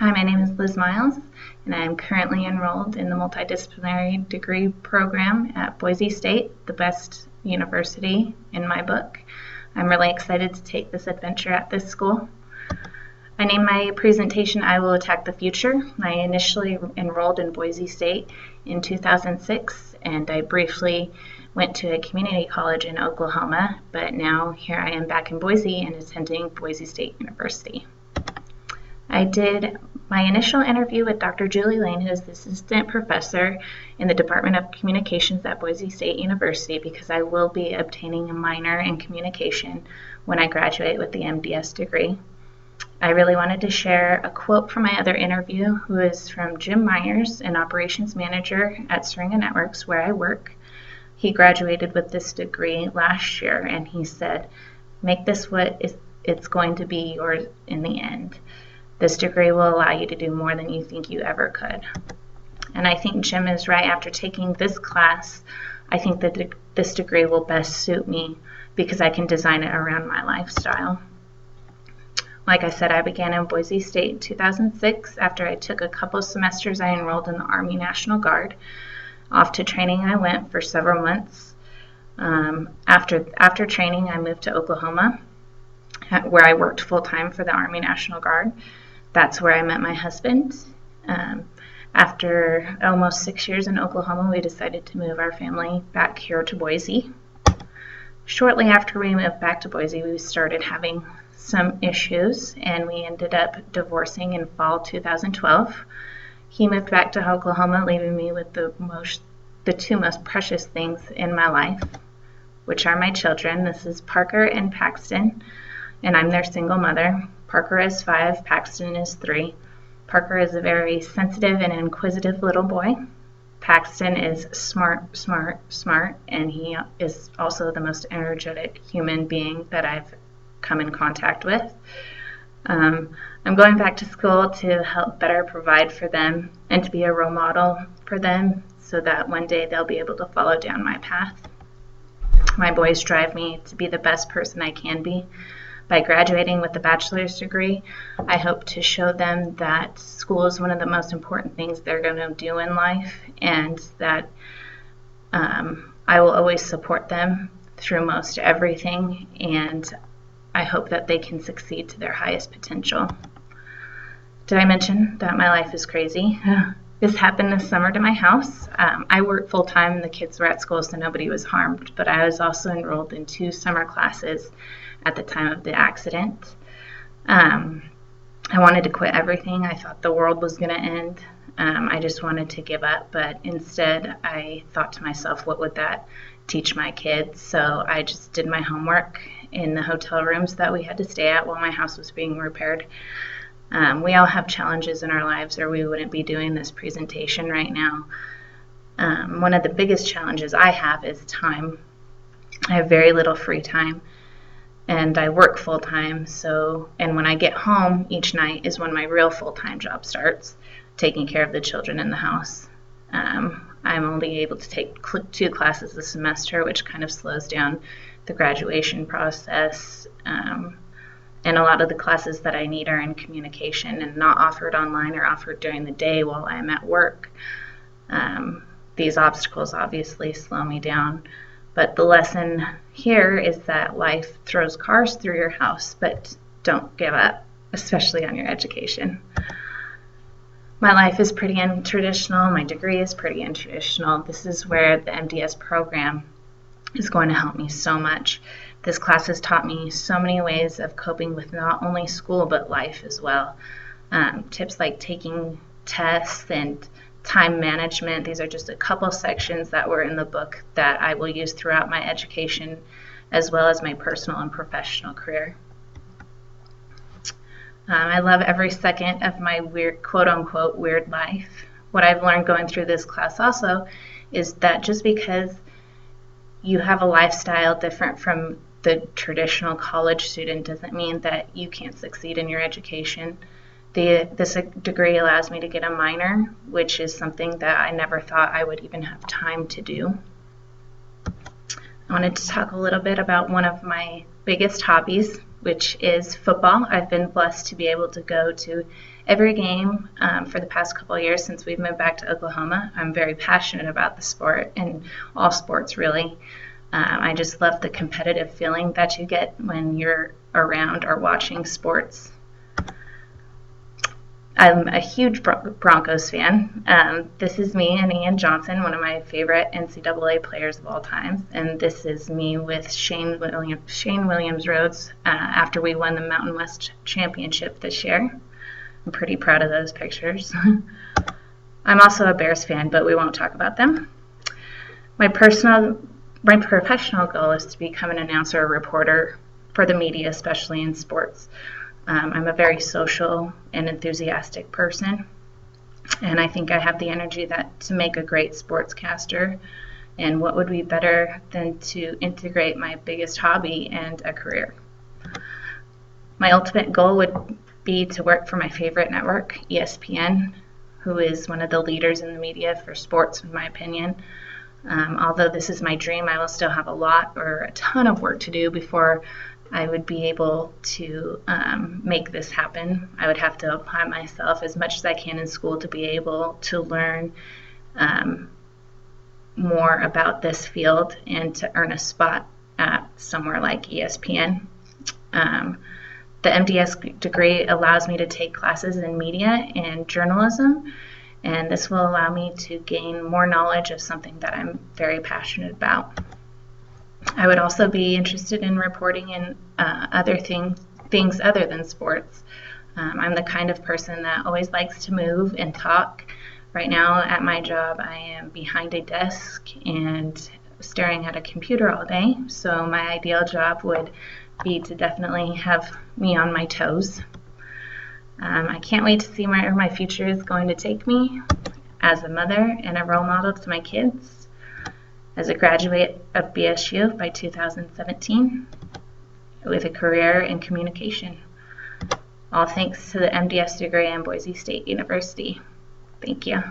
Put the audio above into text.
Hi, my name is Liz Miles, and I am currently enrolled in the multidisciplinary degree program at Boise State, the best university in my book. I'm really excited to take this adventure at this school. I named my presentation, I Will Attack the Future. I initially enrolled in Boise State in 2006, and I briefly went to a community college in Oklahoma, but now here I am back in Boise and attending Boise State University. I did my initial interview with Dr. Julie Lane, who is the assistant professor in the Department of Communications at Boise State University, because I will be obtaining a minor in communication when I graduate with the MDS degree. I really wanted to share a quote from my other interview, who is from Jim Myers, an operations manager at Syringa Networks, where I work. He graduated with this degree last year, and he said, "Make this what it's going to be yours in the end. This degree will allow you to do more than you think you ever could." And I think Jim is right. After taking this class, I think that this degree will best suit me because I can design it around my lifestyle. Like I said, I began in Boise State in 2006. After I took a couple semesters, I enrolled in the Army National Guard. Off to training I went for several months. After training, I moved to Oklahoma, where I worked full-time for the Army National Guard. That's where I met my husband. After almost 6 years in Oklahoma, we decided to move our family back here to Boise. Shortly after we moved back to Boise, we started having some issues, and we ended up divorcing in fall 2012. He moved back to Oklahoma, leaving me with the two most precious things in my life, which are my children. This is Parker and Paxton, and I'm their single mother. Parker is 5, Paxton is 3. Parker is a very sensitive and inquisitive little boy. Paxton is smart, and he is also the most energetic human being that I've come in contact with. I'm going back to school to help better provide for them and to be a role model for them so that one day they'll be able to follow down my path. My boys drive me to be the best person I can be. By graduating with a bachelor's degree, I hope to show them that school is one of the most important things they're going to do in life, and that I will always support them through most everything, and I hope that they can succeed to their highest potential. Did I mention that my life is crazy? This happened this summer to my house. I work full-time and the kids were at school, so nobody was harmed, but I was also enrolled in 2 summer classes at the time of the accident. I wanted to quit everything. I thought the world was going to end. I just wanted to give up, but instead I thought to myself, what would that teach my kids? So I just did my homework in the hotel rooms that we had to stay at while my house was being repaired. We all have challenges in our lives, or we wouldn't be doing this presentation right now. One of the biggest challenges I have is time. I have very little free time, and I work full-time, and when I get home each night is when my real full-time job starts, taking care of the children in the house. I'm only able to take 2 classes a semester, which kind of slows down the graduation process. And a lot of the classes that I need are in communication and not offered online or offered during the day while I'm at work. These obstacles obviously slow me down, but the lesson here is that life throws cars through your house, but don't give up, especially on your education. My life is pretty untraditional. My degree is pretty untraditional. This is where the MDS program is going to help me so much. This class has taught me so many ways of coping with not only school but life as well. Tips like taking tests and time management. These are just a couple sections that were in the book that I will use throughout my education as well as my personal and professional career. I love every second of my weird, quote-unquote, weird life. What I've learned going through this class also is that just because you have a lifestyle different from the traditional college student doesn't mean that you can't succeed in your education. This degree allows me to get a minor, which is something that I never thought I would even have time to do. I wanted to talk a little bit about one of my biggest hobbies, which is football. I've been blessed to be able to go to every game for the past couple of years since we've moved back to Oklahoma, I'm very passionate about the sport, and all sports really. I just love the competitive feeling that you get when you're around or watching sports. I'm a huge Broncos fan. This is me and Ian Johnson, one of my favorite NCAA players of all time. And this is me with Shane Williams Rhodes after we won the Mountain West Championship this year. I'm pretty proud of those pictures. I'm also a Bears fan, but we won't talk about them. My professional goal is to become an announcer or reporter for the media, especially in sports. I'm a very social and enthusiastic person, and I think I have the energy to make a great sportscaster. And what would be better than to integrate my biggest hobby and a career? My ultimate goal would be to work for my favorite network, ESPN, who is one of the leaders in the media for sports, in my opinion. Although this is my dream, I will still have a ton of work to do before I would be able to make this happen. I would have to apply myself as much as I can in school to be able to learn more about this field and to earn a spot at somewhere like ESPN. The MDS degree allows me to take classes in media and journalism, and this will allow me to gain more knowledge of something that I'm very passionate about. I would also be interested in reporting in other things other than sports. I'm the kind of person that always likes to move and talk. Right now at my job, I am behind a desk and staring at a computer all day, so my ideal job would be to definitely have me on my toes. I can't wait to see where my future is going to take me as a mother and a role model to my kids. As a graduate of BSU by 2017 with a career in communication. All thanks to the MDS degree in Boise State University. Thank you.